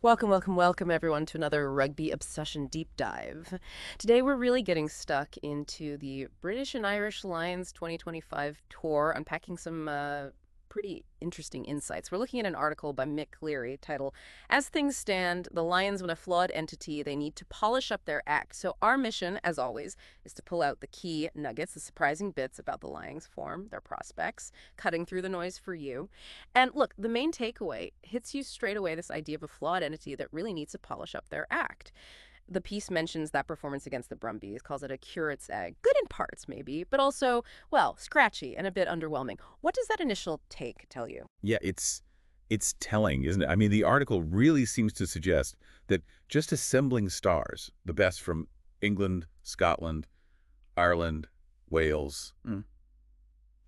Welcome, welcome, welcome everyone to another Rugby Obsession Deep Dive. Today we're really getting stuck into the British and Irish Lions 2025 tour, unpacking some pretty interesting insights. We're looking at an article by Mick Cleary titled, "As Things Stand, the Lions when a flawed entity, they need to polish up their act." So our mission, as always, is to pull out the key nuggets, the surprising bits about the Lions' form, their prospects, cutting through the noise for you. And look, the main takeaway hits you straight away, this idea of a flawed entity that really needs to polish up their act. The piece mentions that performance against the Brumbies, calls it a curate's egg. Good in parts, maybe, but also, well, scratchy and a bit underwhelming. What does that initial take tell you? Yeah, it's telling, isn't it? I mean, the article really seems to suggest that just assembling stars, the best from England, Scotland, Ireland, Wales,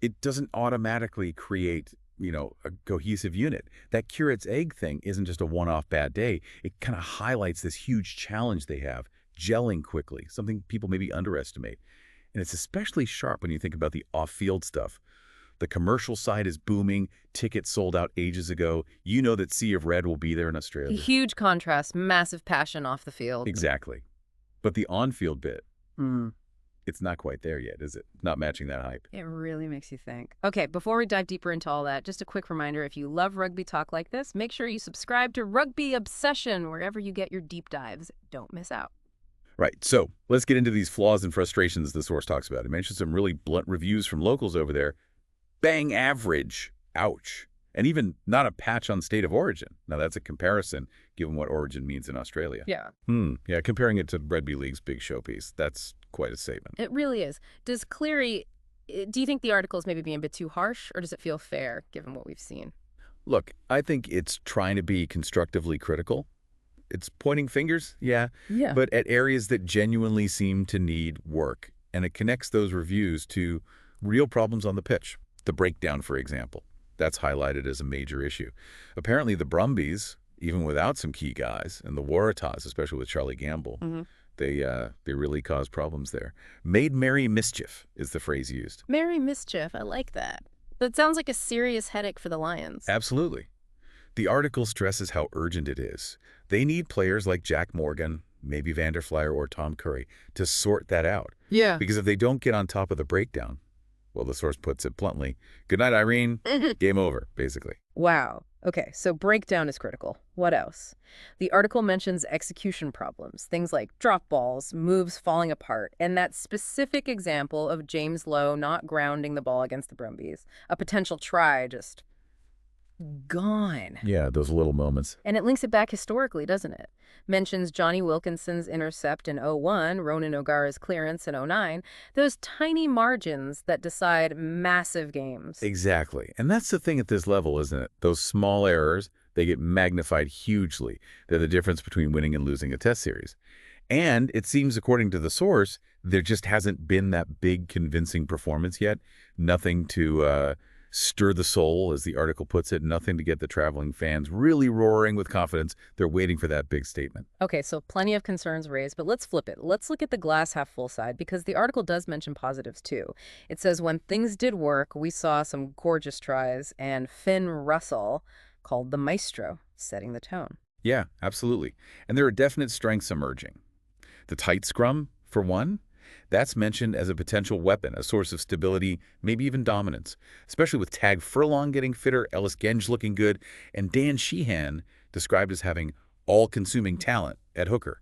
it doesn't automatically create, a cohesive unit. That curate's egg thing isn't just a one-off bad day. It kind of highlights this huge challenge they have, gelling quickly, something people maybe underestimate. And it's especially sharp when you think about the off-field stuff. The commercial side is booming. Tickets sold out ages ago. You know that Sea of Red will be there in Australia. Huge contrast, massive passion off the field. Exactly. But the on-field bit, it's not quite there yet, is it? Not matching that hype. It really makes you think. Okay, before we dive deeper into all that, just a quick reminder, if you love rugby talk like this, make sure you subscribe to Rugby Obsession wherever you get your deep dives. Don't miss out. Right, so let's get into these flaws and frustrations the source talks about. It mentions some really blunt reviews from locals over there. Bang average. Ouch. And even not a patch on state of origin. Now, that's a comparison, given what origin means in Australia. Yeah. Yeah, comparing it to Rugby League's big showpiece, that's quite a statement. It really is. Do you think the article is maybe being a bit too harsh, or does it feel fair, given what we've seen? Look, I think it's trying to be constructively critical. It's pointing fingers, yeah, but at areas that genuinely seem to need work. And it connects those reviews to real problems on the pitch. The breakdown, for example, that's highlighted as a major issue. Apparently the Brumbies, even without some key guys, and the Waratahs, especially with Charlie Gamble, they really caused problems there. Made merry mischief is the phrase used. Merry mischief, I like that. That sounds like a serious headache for the Lions. Absolutely. The article stresses how urgent it is. They need players like Jack Morgan, maybe Vanderflyer or Tom Curry, to sort that out. Yeah. Because if they don't get on top of the breakdown, well, the source puts it bluntly, good night, Irene, game over, basically. Wow. Okay, so breakdown is critical. What else? The article mentions execution problems, things like drop balls, moves falling apart, and that specific example of James Lowe not grounding the ball against the Brumbies. A potential try just gone. Yeah, those little moments. And it links it back historically, doesn't it? Mentions Johnny Wilkinson's intercept in 01, Ronan O'Gara's clearance in 09, those tiny margins that decide massive games. Exactly. And that's the thing at this level, isn't it? Those small errors, they get magnified hugely. They're the difference between winning and losing a test series. And it seems, according to the source, there just hasn't been that big convincing performance yet. Nothing to stir the soul, as the article puts it, nothing to get the traveling fans really roaring with confidence. They're waiting for that big statement. Okay, so plenty of concerns raised, but let's flip it. Let's look at the glass half full side, because the article does mention positives too. It says when things did work, we saw some gorgeous tries, and Finn Russell, called the maestro, setting the tone. Yeah, absolutely. And there are definite strengths emerging. The tight scrum, for one, that's mentioned as a potential weapon, a source of stability, maybe even dominance, especially with Tag Furlong getting fitter, Ellis Genge looking good, and Dan Sheehan described as having all-consuming talent at hooker.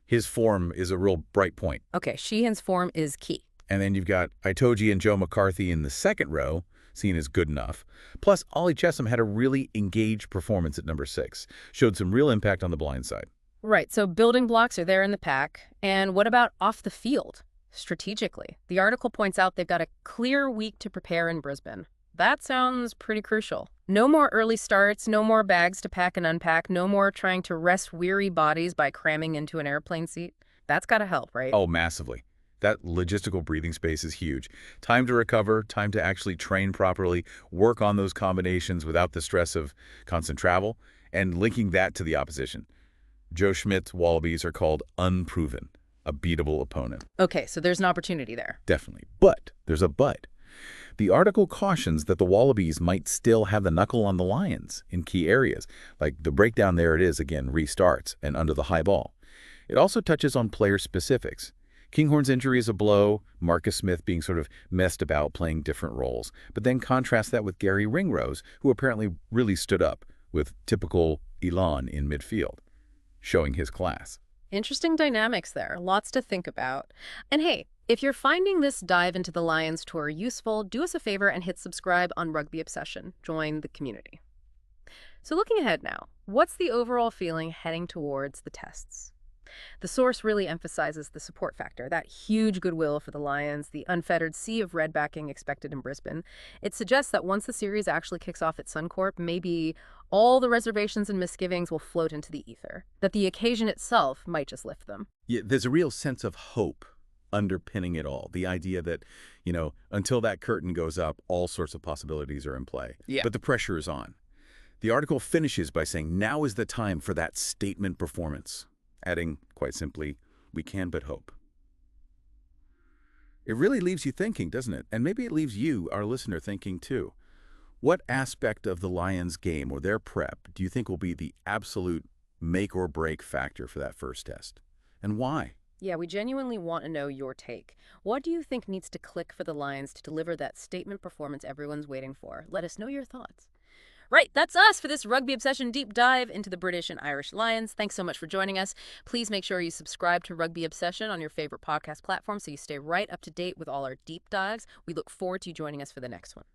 His form is a real bright point. Okay, Sheehan's form is key. And then you've got Itoje and Joe McCarthy in the second row, seen as good enough. Plus, Ollie Chessum had a really engaged performance at number 6, showed some real impact on the blind side. Right, so building blocks are there in the pack. And what about off the field? Strategically, the article points out they've got a clear week to prepare in Brisbane. That sounds pretty crucial. No more early starts, no more bags to pack and unpack, no more trying to rest weary bodies by cramming into an airplane seat. That's got to help, right? Oh, massively. That logistical breathing space is huge. Time to recover, time to actually train properly, work on those combinations without the stress of constant travel, and linking that to the opposition. Joe Schmidt's Wallabies are called unproven, a beatable opponent. Okay, so there's an opportunity there. Definitely. But there's a but. The article cautions that the Wallabies might still have the knuckle on the Lions in key areas, like the breakdown there it is again, restarts, and under the high ball. It also touches on player specifics. Kinghorn's injury is a blow, Marcus Smith being sort of messed about playing different roles, but then contrast that with Gary Ringrose, who apparently really stood up with typical elan in midfield, showing his class. Interesting dynamics there. Lots to think about. And hey, if you're finding this dive into the Lions tour useful, do us a favor and hit subscribe on Rugby Obsession. Join the community. So looking ahead now, what's the overall feeling heading towards the tests? The source really emphasizes the support factor, that huge goodwill for the Lions, the unfettered sea of red backing expected in Brisbane. It suggests that once the series actually kicks off at Suncorp, maybe all the reservations and misgivings will float into the ether, that the occasion itself might just lift them. Yeah, there's a real sense of hope underpinning it all. The idea that, until that curtain goes up, all sorts of possibilities are in play. Yeah. But the pressure is on. The article finishes by saying, now is the time for that statement performance, adding, quite simply, we can but hope. It really leaves you thinking, doesn't it? And maybe it leaves you, our listener, thinking too. What aspect of the Lions game or their prep do you think will be the absolute make or break factor for that first test? And why? Yeah, we genuinely want to know your take. What do you think needs to click for the Lions to deliver that statement performance everyone's waiting for? Let us know your thoughts. Right, that's us for this Rugby Obsession deep dive into the British and Irish Lions. Thanks so much for joining us. Please make sure you subscribe to Rugby Obsession on your favorite podcast platform so you stay right up to date with all our deep dives. We look forward to you joining us for the next one.